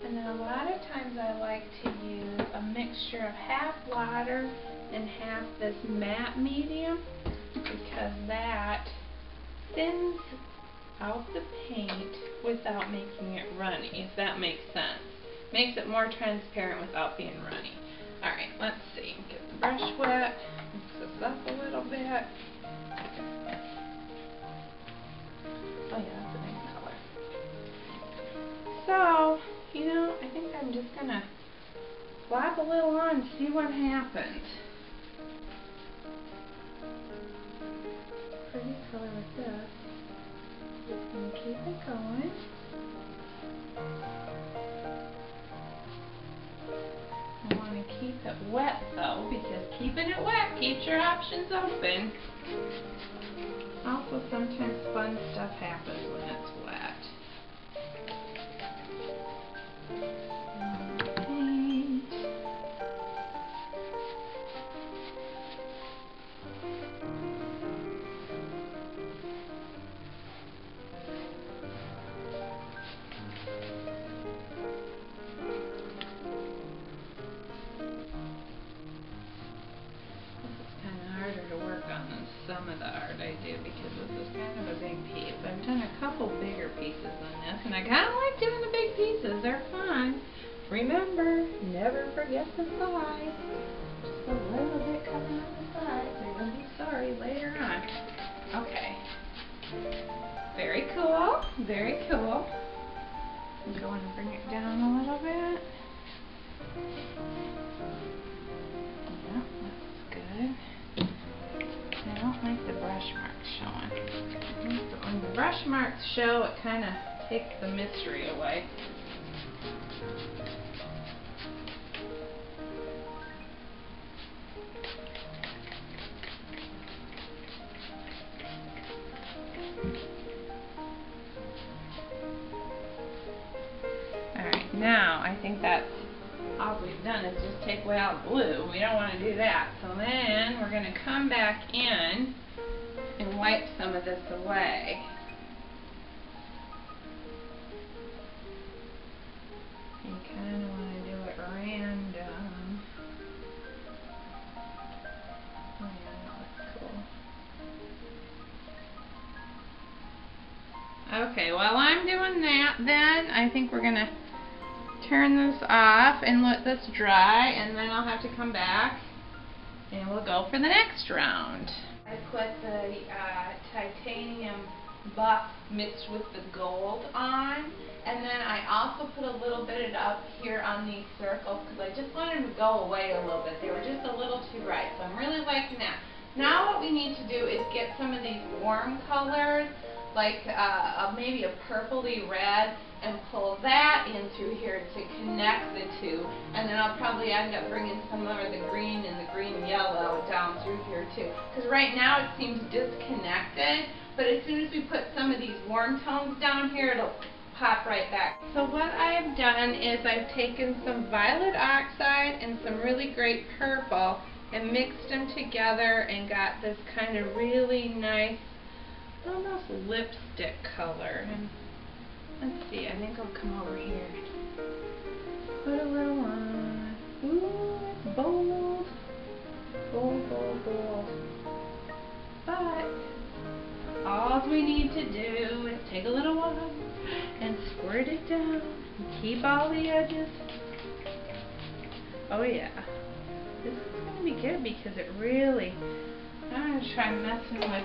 And then a lot of times I like to use a mixture of half water and half this matte medium, because that thins out the paint without making it runny, if that makes sense. Makes it more transparent without being runny. Alright, let's see. Get the brush wet, mix this up a little bit. Oh yeah, that's a nice color. So, you know, I think I'm just going to slap a little on and see what happens. Pretty color with this. Just going to keep it going. I want to keep it wet though, because keeping it wet keeps your options open. Also, sometimes fun stuff happens when it's wet. Paint. Some of the art I do, because this is kind of a big piece. I've done a couple bigger pieces than this, and I kind of like doing the big pieces. They're fun. Remember, never forget the sides. Just a little bit coming on the sides, or you'll be sorry later on. Okay. Very cool. Very cool. I'm going to bring it down a little bit. Yeah, that's good. I don't like the brush marks showing. When the brush marks show, it kind of takes the mystery away. Alright, now I think that's all we've done is just take away all the blue. We don't want to do that. So then we're going to come back in and wipe some of this away. You kind of want to do it random. Oh yeah, that looks cool. Okay, while I'm doing that, then I think we're going to turn this off and let this dry, and then I'll have to come back and we'll go for the next round. I put the titanium buff mixed with the gold on, and then I also put a little bit up here on these circles because I just wanted them to go away a little bit. They were just a little too bright, so I'm really liking that. Now what we need to do is get some of these warm colors, like maybe a purpley red, and pull that in through here to connect the two, and then I'll probably end up bringing some more of the green and the green yellow down through here too, because right now it seems disconnected, but as soon as we put some of these warm tones down here, it'll pop right back. So what I've done is I've taken some violet oxide and some really great purple and mixed them together and got this kind of really nice, almost lipstick color. And let's see, I think I'll come over here. Put a little on. Ooh, it's bold. Bold, bold, bold. But all we need to do is take a little water and squirt it down and keep all the edges. Oh yeah. This is going to be good because it really, I'm going to try messing with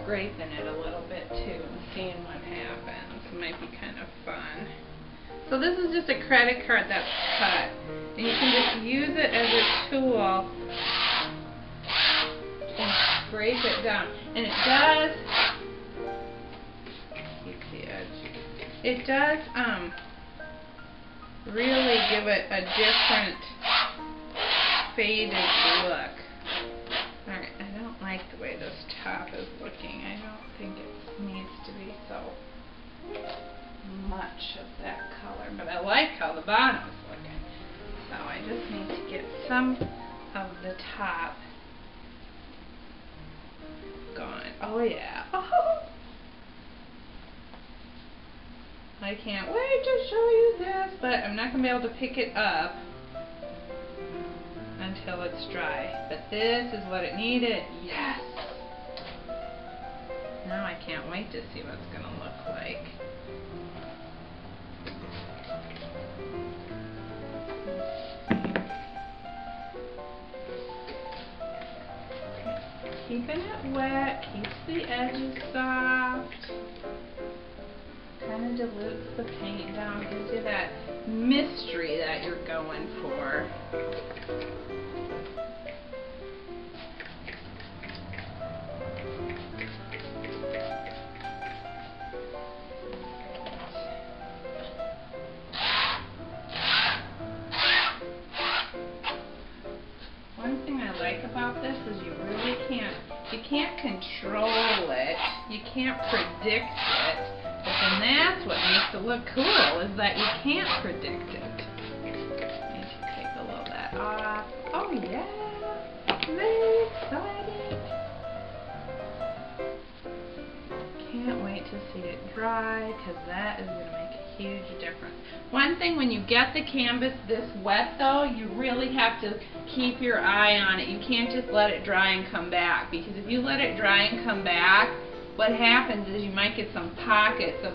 scraping it a little bit too and seeing what happens. It might be kind of fun. So this is just a credit card that's cut, and you can just use it as a tool and scrape it down. And it does, keep the edge, it does really give it a different faded look. Alright, I don't like the way this top is looking. I don't think it needs to be so much of that color, but I like how the bottom is looking. So I just need to get some of the top going. Oh yeah. Oh. I can't wait to show you this, but I'm not going to be able to pick it up until it's dry. But this is what it needed. Yes! Now I can't wait to see what it's going to look like. Keeping it wet keeps the edges soft. Kind of dilutes the paint down, gives you that mystery that you're going for. One thing I like about this is you really can't control it, you can't predict it. But then that's what makes it look cool, is that you can't predict it. I need to take a little of that off. Oh yeah! Very excited! Can't wait to see it dry, because that is going to make a huge difference. One thing, when you get the canvas this wet though, you really have to keep your eye on it. You can't just let it dry and come back, because if you let it dry and come back, what happens is you might get some pockets of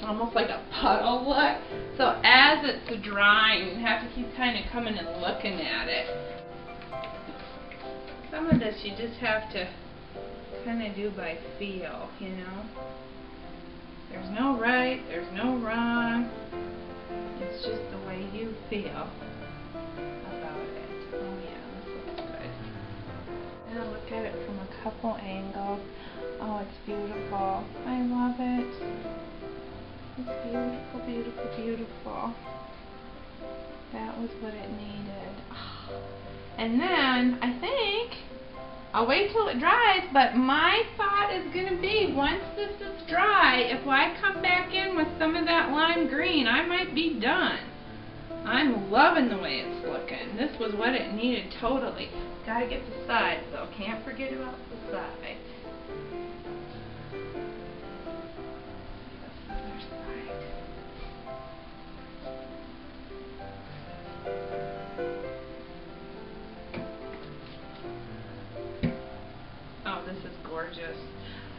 almost like a puddle look. So as it's drying, you have to keep kind of coming and looking at it. Some of this you just have to kind of do by feel, you know. There's no right, there's no wrong. It's just the way you feel about it. Oh yeah, this looks good. And I'll look at it from a couple angles. Oh, it's beautiful. I love it. It's beautiful, beautiful, beautiful. That was what it needed. Oh. And then, I think, I'll wait till it dries, but my thought is going to be, once this is dry, if I come back in with some of that lime green, I might be done. I'm loving the way it's looking. This was what it needed totally. Gotta get the sides though. Can't forget about the sides. Oh, this is gorgeous.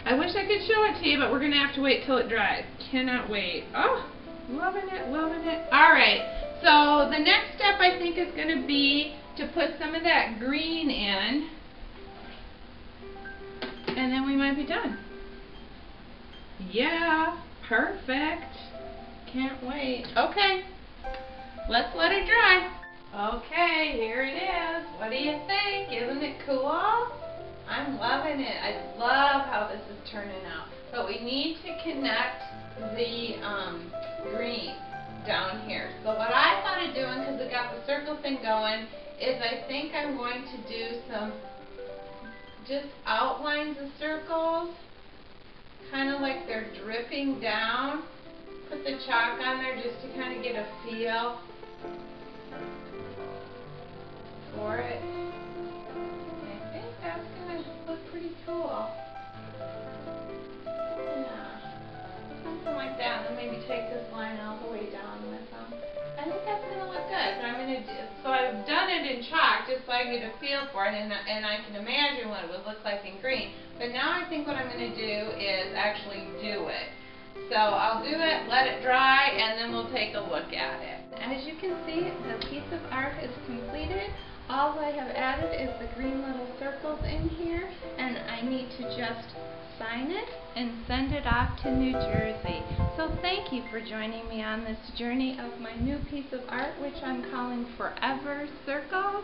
I wish I could show it to you, but we're going to have to wait till it dries. Cannot wait. Oh, loving it, loving it. Alright, so the next step I think is going to be to put some of that green in, and then we might be done. Yeah, perfect. Can't wait. Okay, let's let it dry. Okay, here it is. What do you think? Isn't it cool? I'm loving it. I love how this is turning out. But we need to connect the green down here. So what I thought of doing, because it got the circle thing going, is I think I'm going to do some just outlines of circles, kind of like they're dripping down. Put the chalk on there just to kind of get a feel for it. I think that's going to look pretty cool. Yeah, something like that. And then maybe take this line all the way down with them. I think that's going to look good. But I'm going to do, so I've done it in chalk just so I get a feel for it, and I can imagine what it would look like in green. But now I think what I'm going to do is actually do it. So I'll do it, let it dry, and then we'll take a look at it. As you can see, the piece of art is completed. All I have added is the green little circles in here, and I need to just sign it and send it off to New Jersey. So thank you for joining me on this journey of my new piece of art, which I'm calling Forever Circles,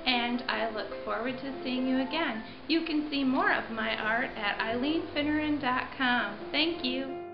and I look forward to seeing you again. You can see more of my art at eileenfineran.com. Thank you.